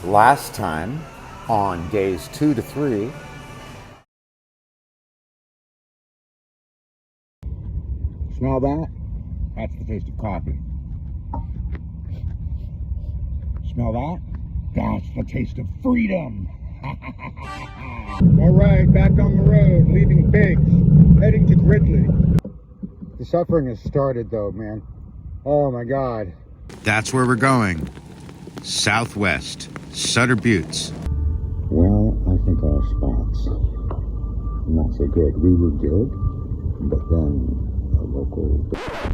Last time, on days 2 to 3, smell that? That's the taste of coffee. Smell that? That's the taste of freedom. All right, back on the road, leaving Biggs, heading to Gridley. The suffering has started though, man. Oh my God. That's where we're going. Southwest, Sutter Buttes. Well, I think our spots not so good. We were good, but then a local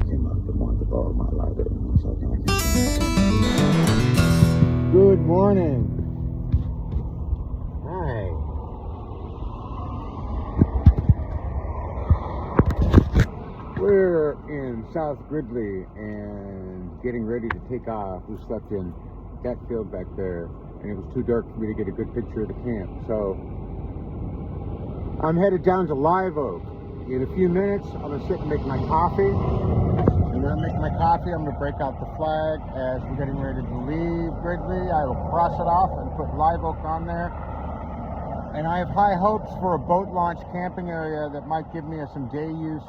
came up and wanted to borrow my lighter, and I was like, I can't. Good morning. Hi. We're in South Gridley and getting ready to take off. We slept in that field back there, and it was too dark for me to get a good picture of the camp. So I'm headed down to Live Oak. In a few minutes, I'm gonna sit and make my coffee. And when I make my coffee, I'm gonna break out the flag as we're getting ready to leave Gridley. I will cross it off and put Live Oak on there. And I have high hopes for a boat launch camping area that might give me some day use.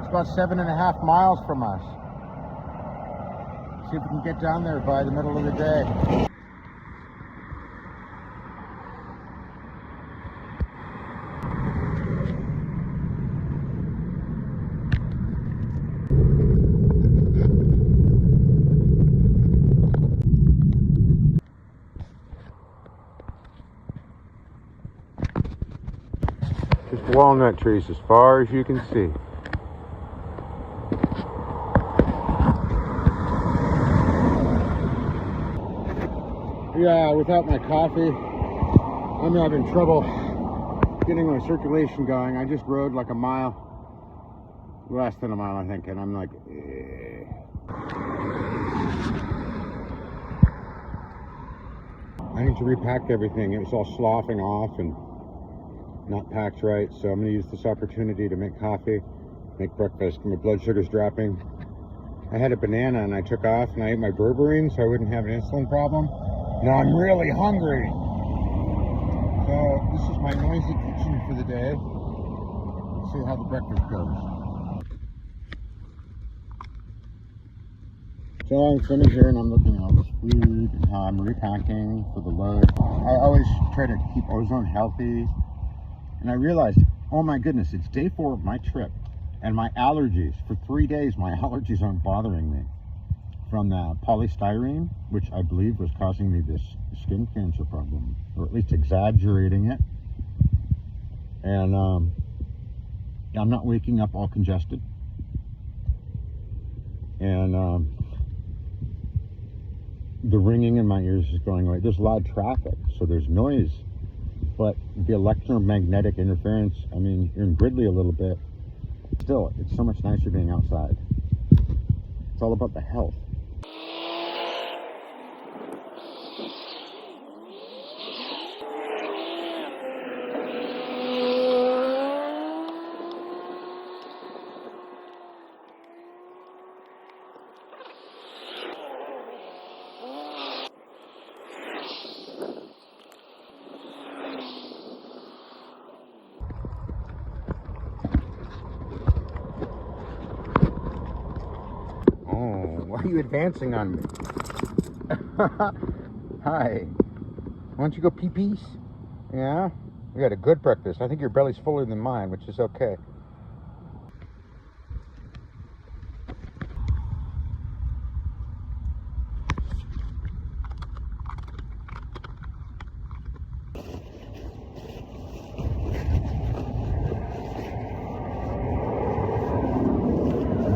It's about 7.5 miles from us. See if we can get down there by the middle of the day. Just walnut trees as far as you can see. Yeah, without my coffee, I'm having trouble getting my circulation going. I just rode like a mile, less than a mile I think, and I'm like, I need to repack everything. It was all sloughing off and not packed right, so I'm going to use this opportunity to make coffee, make breakfast. My blood sugar's dropping. I had a banana and I took off and I ate my berberine so I wouldn't have an insulin problem. Now I'm really hungry. So this is my noisy kitchen for the day. Let's see how the breakfast goes. So I'm sitting here and I'm looking at all this food and how I'm repacking for the load. I always try to keep ozone healthy. And I realized, oh my goodness, it's day 4 of my trip. And my allergies, for 3 days, my allergies aren't bothering me. From the polystyrene, which I believe was causing me this skin cancer problem, or at least exaggerating it. And I'm not waking up all congested. And the ringing in my ears is going away. There's loud traffic, so there's noise. But the electromagnetic interference, I mean, you're in Gridley a little bit. Still, it's so much nicer being outside. It's all about the health. Why are you advancing on me? Hi. Why don't you go pee-pees? Yeah? We had a good breakfast. I think your belly's fuller than mine, which is okay.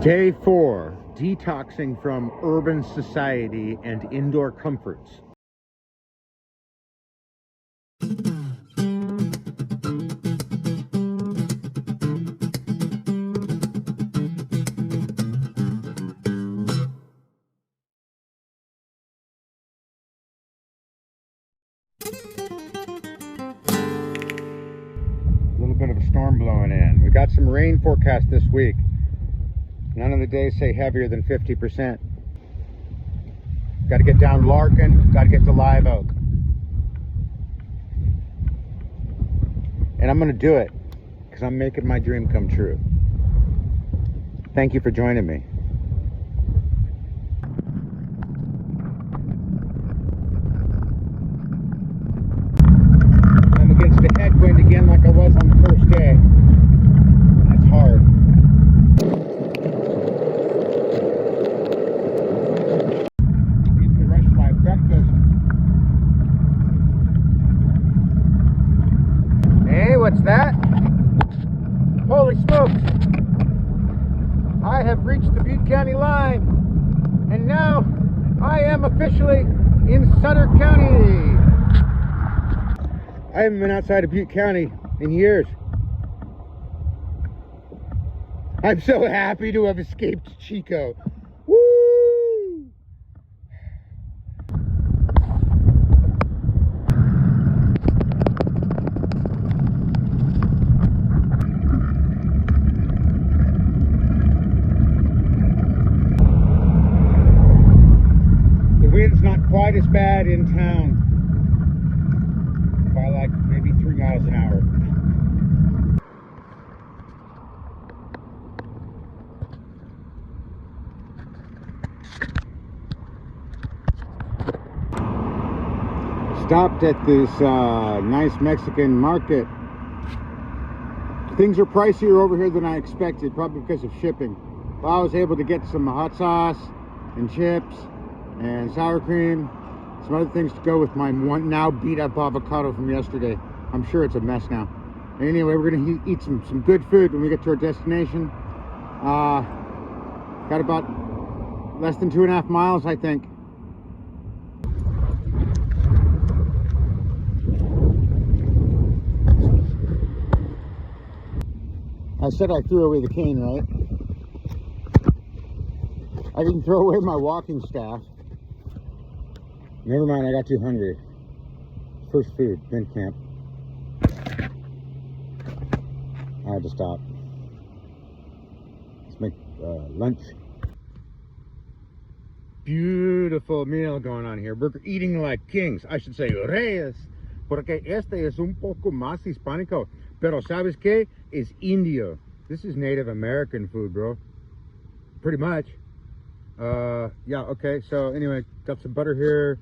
Day 4. Detoxing from urban society and indoor comforts. A little bit of a storm blowing in. We got some rain forecast this week. None of the days say heavier than 50%. Got to get down Larkin, got to get to Live Oak. And I'm going to do it because I'm making my dream come true. Thank you for joining me. I'm against the headwind again like I was on the first day. That's hard. Eat the rest of my breakfast. Hey, what's that? Holy smokes! I have reached the Butte County line, and now I am officially in Sutter County. I haven't been outside of Butte County in years. I'm so happy to have escaped Chico. Woo! The wind's not quite as bad in town. By like maybe 3 miles an hour. Stopped at this nice Mexican market. Things are pricier over here than I expected, probably because of shipping. But I was able to get some hot sauce and chips and sour cream. Some other things to go with my one now beat up avocado from yesterday. I'm sure it's a mess now. Anyway, we're gonna eat some good food when we get to our destination. Got about less than 2.5 miles, I think. I said I threw away the cane, right? I didn't throw away my walking staff. Never mind, I got too hungry. First food, then camp. I had to stop. Let's make lunch. Beautiful meal going on here. We're eating like kings. I should say reyes, porque este es un poco más hispánico. Pero ¿sabes qué? Es indio. This is Native American food, bro. Pretty much. Yeah, okay. So anyway, got some butter here.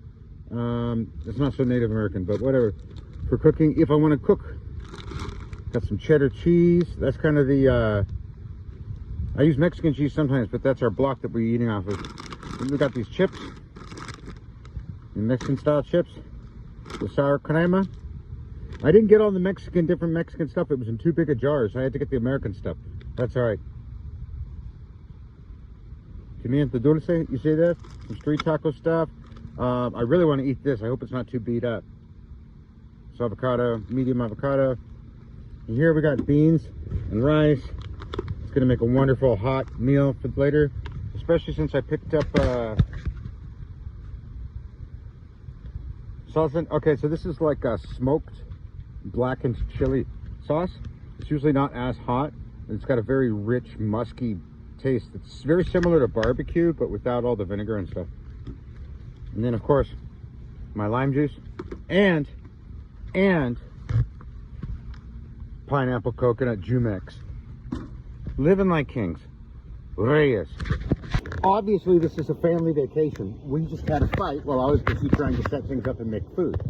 It's not so Native American, but whatever. For cooking, if I want to cook, got some cheddar cheese. That's kind of the, I use Mexican cheese sometimes, but that's our block that we're eating off of. And we got these chips, the Mexican style chips, the sour crema. I didn't get all the different Mexican stuff. It was in too big of jars. I had to get the American stuff. That's all right. Pimienta dulce, you see that? Some street taco stuff. I really want to eat this. I hope it's not too beat up. So avocado, medium avocado. And here we got beans and rice. It's going to make a wonderful hot meal for later. Especially since I picked up salsa. Okay, so this is like a smoked blackened chili sauce. It's usually not as hot. It's got a very rich, musky taste. It's very similar to barbecue, but without all the vinegar and stuff. And then, of course, my lime juice and pineapple coconut Jumex. Living like kings. Reyes. Obviously, this is a family vacation. We just had a fight while I was busy trying to set things up and make food.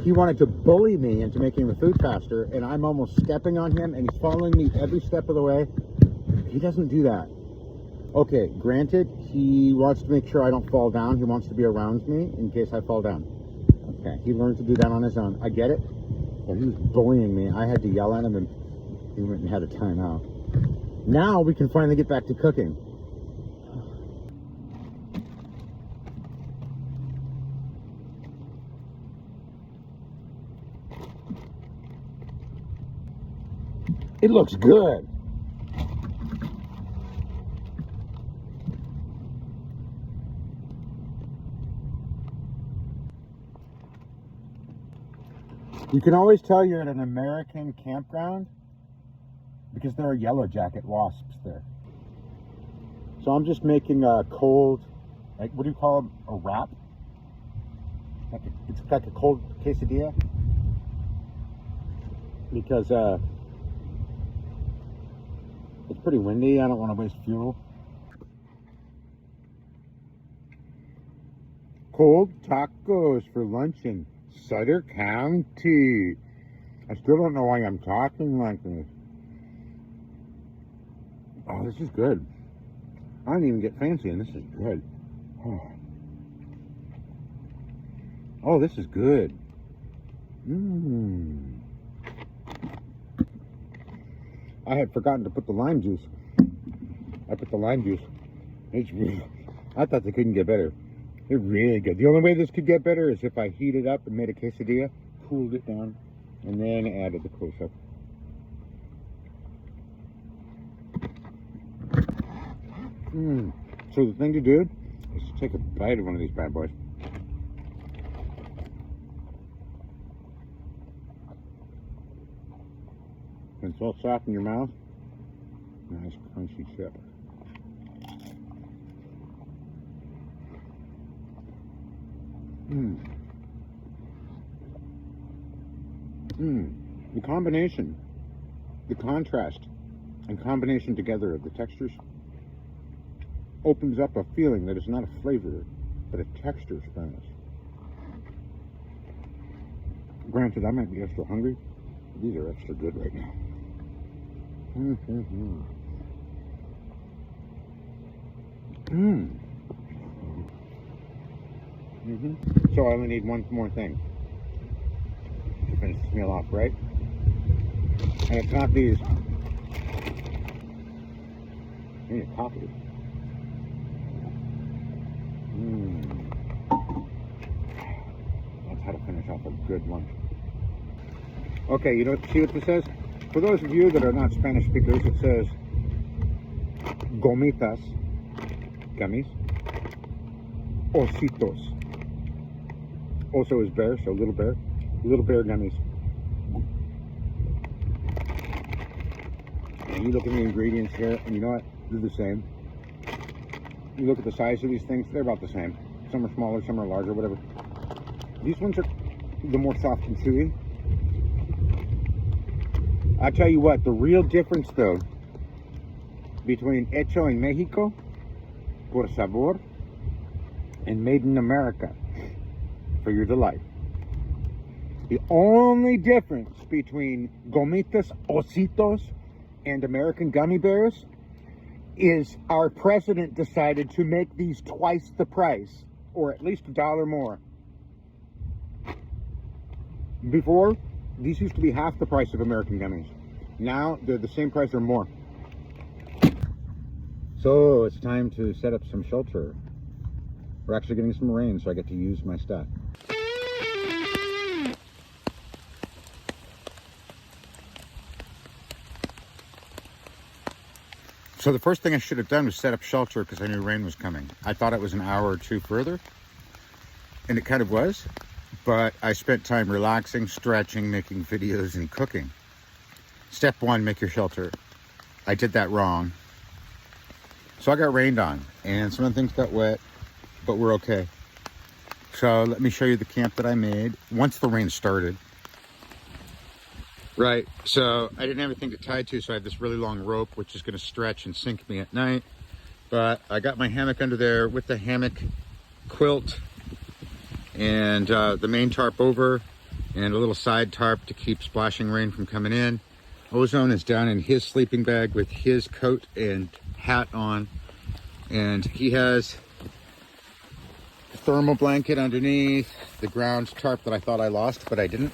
He wanted to bully me into making the food faster, and I'm almost stepping on him, and he's following me every step of the way. He doesn't do that. Okay, granted, he wants to make sure I don't fall down. He wants to be around me in case I fall down. Okay, he learned to do that on his own. I get it, but he was bullying me. I had to yell at him, and he went and had a timeout. Now we can finally get back to cooking. It looks good. You can always tell you're at an American campground because there are yellow jacket wasps there. So I'm just making a cold, like, what do you call them? A wrap? It's like a cold quesadilla because it's pretty windy. I don't want to waste fuel. Cold tacos for lunch in Sutter County. I still don't know why I'm talking like this. Oh, this is good. I didn't even get fancy, and this is good. Oh, this is good. I had forgotten to put the lime juice. I put the lime juice. It's really, I thought they couldn't get better. They're really good. The only way this could get better is if I heated up and made a quesadilla, cooled it down, and then added the cool stuff. So the thing to do is to take a bite of one of these bad boys. And it's all soft in your mouth. Nice crunchy chip. The combination, the contrast and combination together of the textures opens up a feeling that is not a flavor, but a texture Spanish. Granted, I might be extra hungry. These are extra good right now. So I only need one more thing to finish this meal off, right? And it's not these. I need a coffee. That's how to finish off a good lunch. Okay, you know, see what this says? For those of you that are not Spanish speakers, it says gomitas, gummies, ositos. Also is bear, so little bear gummies. And you look at the ingredients here, and you know what? They're the same. You look at the size of these things, they're about the same. Some are smaller, some are larger, whatever. These ones are the more soft and chewy. I'll tell you what, the real difference though, between hecho en Mexico, por sabor, and made in America, for your delight. The only difference between gomitas, ositos, and American gummy bears is our president decided to make these twice the price, or at least $1 more. Before, these used to be half the price of American gummies. Now, they're the same price or more. So, it's time to set up some shelter. We're actually getting some rain, so I get to use my stuff. So the first thing I should have done was set up shelter because I knew rain was coming. I thought it was an hour or two further, and it kind of was, but I spent time relaxing, stretching, making videos, and cooking. Step one, make your shelter. I did that wrong. So I got rained on, and some of the things got wet, but we're okay. So let me show you the camp that I made once the rain started. Right, so I didn't have anything to tie to, so I have this really long rope, which is gonna stretch and sink me at night. But I got my hammock under there with the hammock quilt and the main tarp over and a little side tarp to keep splashing rain from coming in. Ozone is down in his sleeping bag with his coat and hat on. And he has a thermal blanket underneath, the ground tarp that I thought I lost, but I didn't.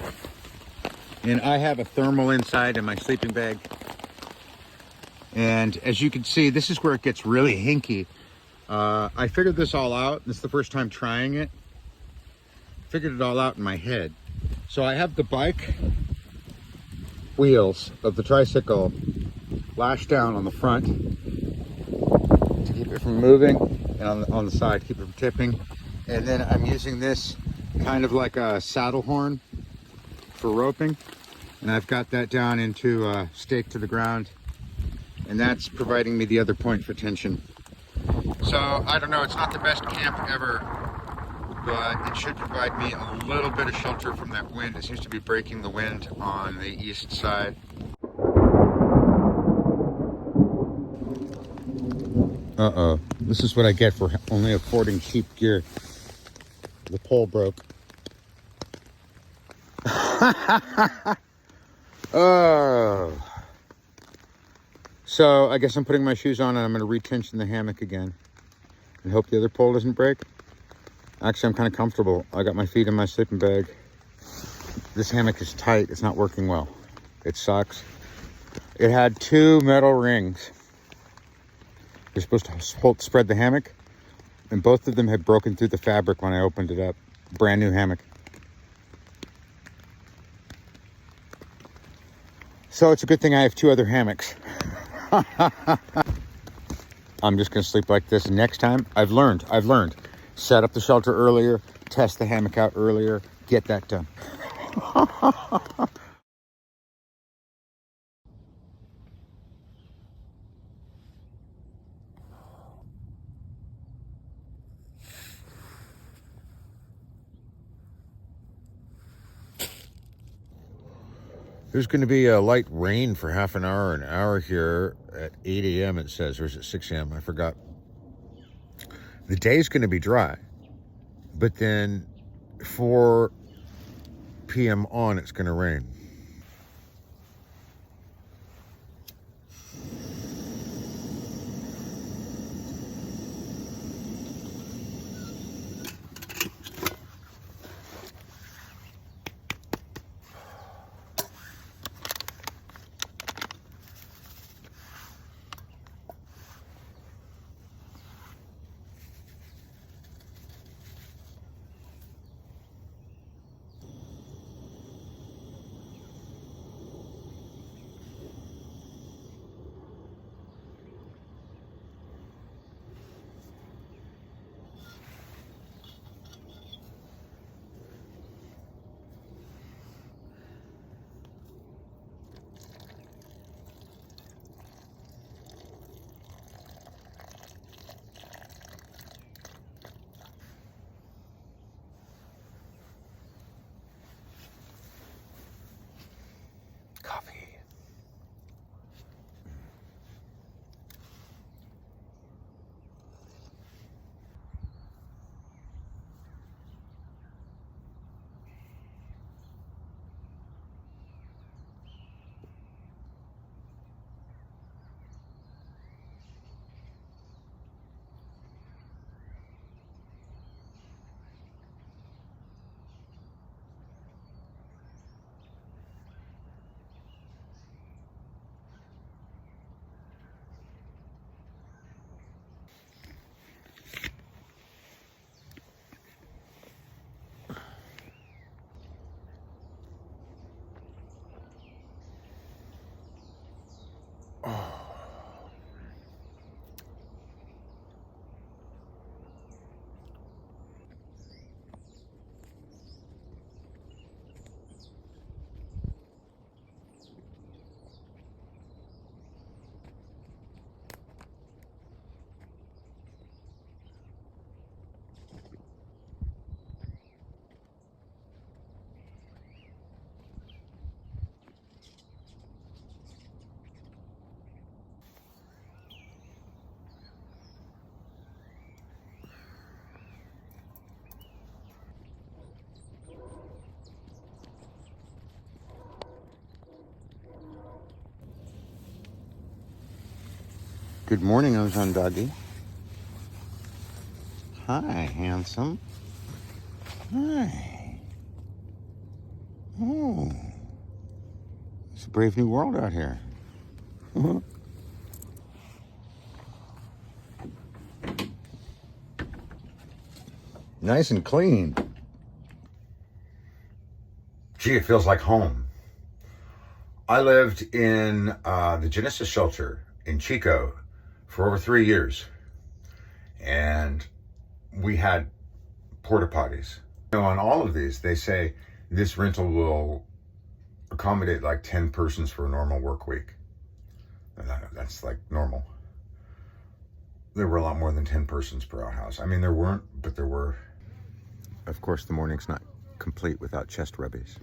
And I have a thermal inside in my sleeping bag. And as you can see, this is where it gets really hinky. I figured this all out. This is the first time trying it. Figured it all out in my head. So I have the bike wheels of the tricycle lashed down on the front to keep it from moving, and on the side to keep it from tipping. And then I'm using this kind of like a saddle horn for roping. And I've got that down into a stake to the ground, and that's providing me the other point for tension. So I don't know, it's not the best camp ever, but it should provide me a little bit of shelter from that wind. It seems to be breaking the wind on the east side. Uh-oh. This is what I get for only affording cheap gear. The pole broke. Oh. So I guess I'm putting my shoes on and I'm going to retension the hammock again. And hope the other pole doesn't break. Actually, I'm kind of comfortable. I got my feet in my sleeping bag. This hammock is tight. It's not working well. It sucks. It had 2 metal rings. You're supposed to spread the hammock, and both of them had broken through the fabric when I opened it up. Brand new hammock. So it's a good thing I have 2 other hammocks. I'm just gonna sleep like this. Next time, I've learned. Set up the shelter earlier, test the hammock out earlier, get that done. There's going to be a light rain for half an hour here at 8 a.m. it says, or is it 6 a.m.? I forgot. The day's going to be dry, but then 4 p.m. on, it's going to rain. Good morning, Ozone Doggy. Hi, handsome. Hi. Oh, it's a brave new world out here. Nice and clean. Gee, it feels like home. I lived in the Genesis shelter in Chico for over 3 years. And we had porta potties. On all of these, they say this rental will accommodate like 10 persons for a normal work week. And that's like normal. There were a lot more than 10 persons per outhouse. I mean, there weren't, but there were. Of course, the morning's not complete without chest rubbies.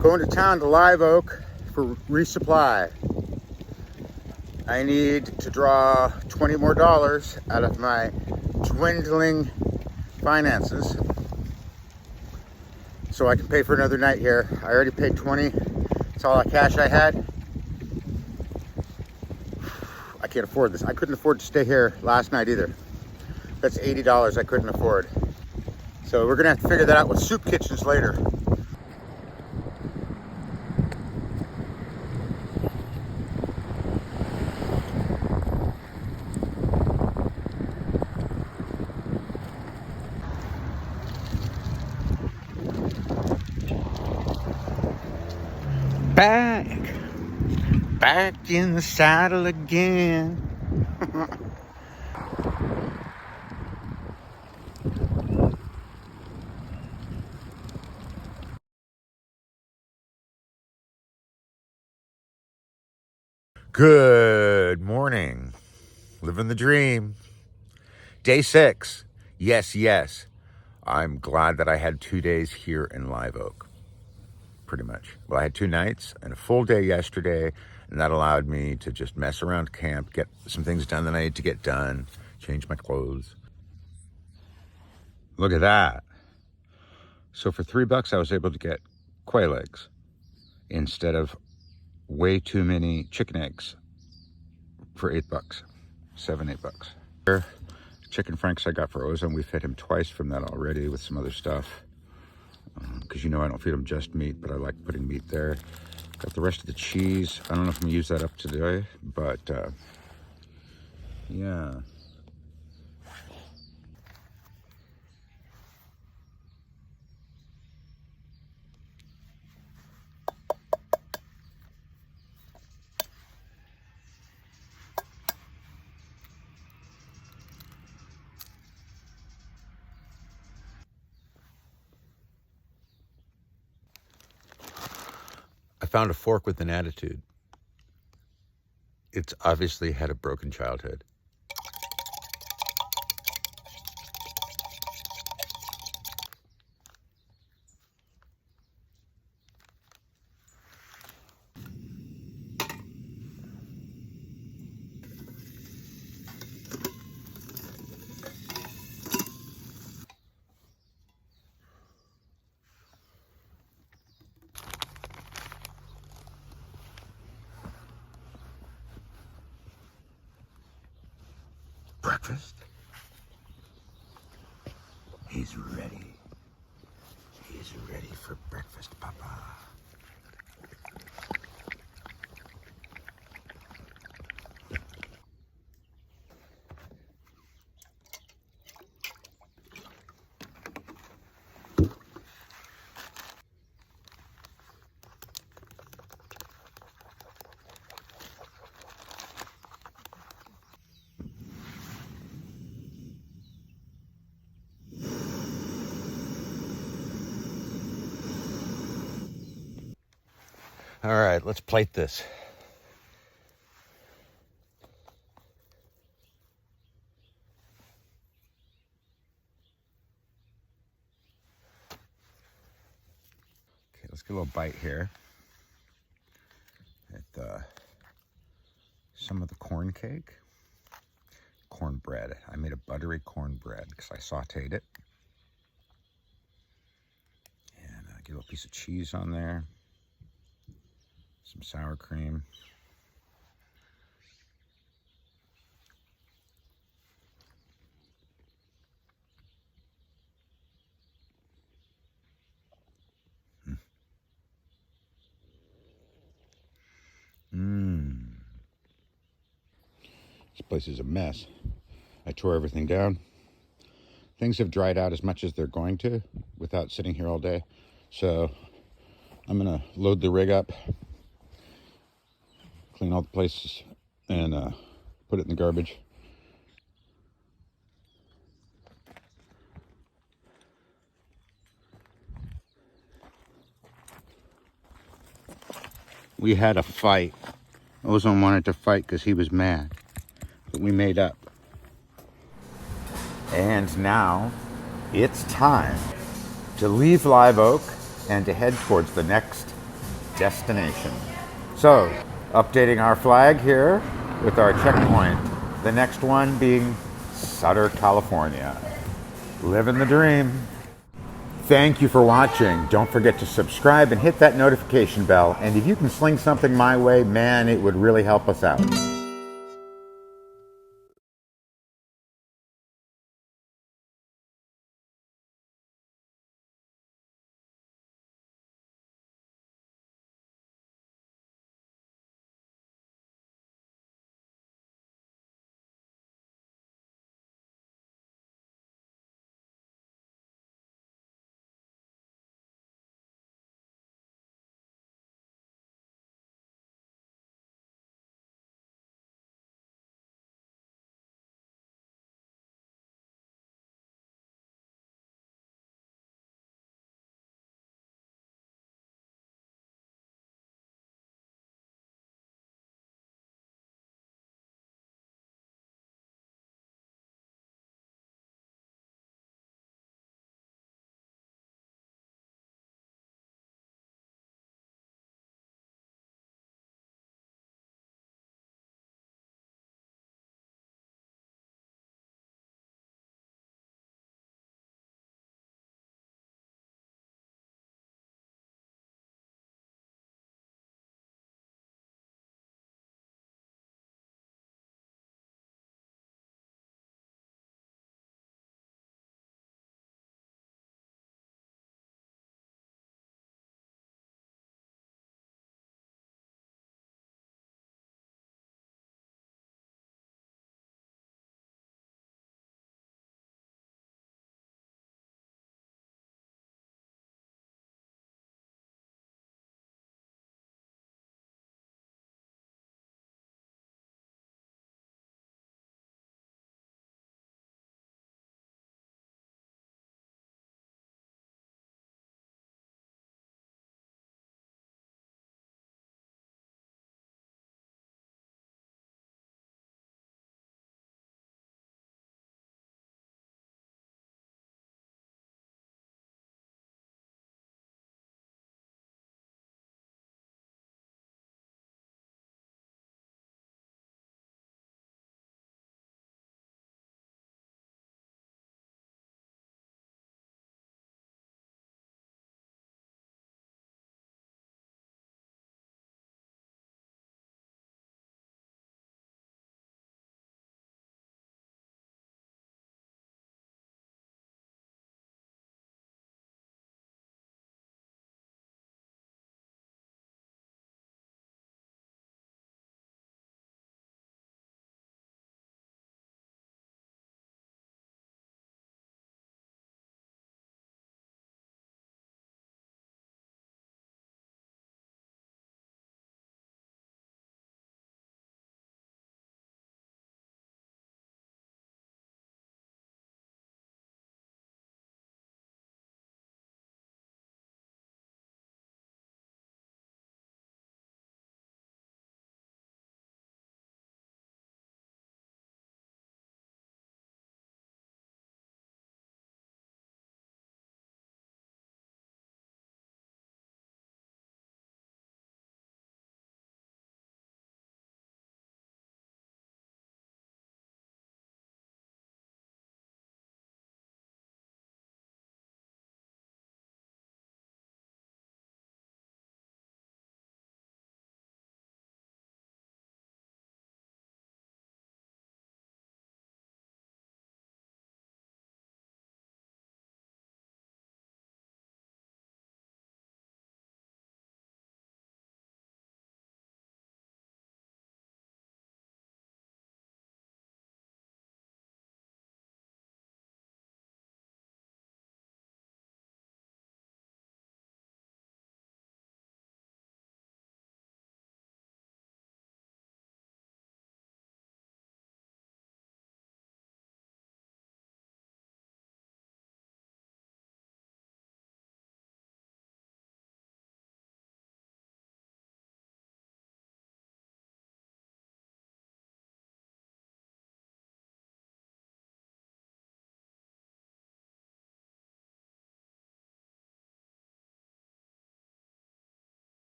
Going to town to Live Oak for resupply. I need to draw $20 more out of my dwindling finances so I can pay for another night here. I already paid 20. That's all the cash I had. I can't afford this. I couldn't afford to stay here last night either. That's $80 I couldn't afford. So we're gonna have to figure that out with soup kitchens later. Back in the saddle again. Good morning. Living the dream. Day 6. Yes. I'm glad that I had 2 days here in Live Oak. Pretty much. Well, I had 2 nights and a full day yesterday, and that allowed me to just mess around camp, get some things done that I need to get done, change my clothes. Look at that. So for $3, I was able to get quail eggs instead of way too many chicken eggs for $8, $7-8. Chicken franks I got for Ozone. We fed him twice from that already with some other stuff. Because I don't feed him just meat, but I like putting meat there. Got the rest of the cheese. I don't know if I'm gonna use that up today, but yeah. I found a fork with an attitude. It's obviously had a broken childhood. Breakfast? He's ready. He's ready for breakfast, Papa. All right, let's plate this. Okay, let's get a little bite here at some of the corn cake. Cornbread. I made a buttery cornbread because I sauteed it. And get a little piece of cheese on there. Some sour cream. This place is a mess. I tore everything down. Things have dried out as much as they're going to without sitting here all day. So I'm gonna load the rig up, clean all the places, and put it in the garbage. We had a fight. Ozone wanted to fight because he was mad, but we made up. And now it's time to leave Live Oak and to head towards the next destination. So, updating our flag here with our checkpoint. The next one being Sutter, California. Living the dream. Thank you for watching. Don't forget to subscribe and hit that notification bell. And if you can sling something my way, man, it would really help us out.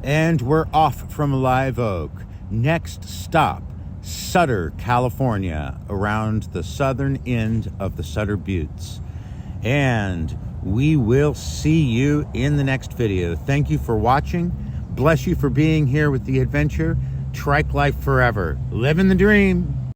And we're off from Live Oak. Next stop, Sutter, California, around the southern end of the Sutter Buttes. And we will see you in the next video. Thank you for watching. Bless you for being here with the adventure. Trike life forever. Living the dream.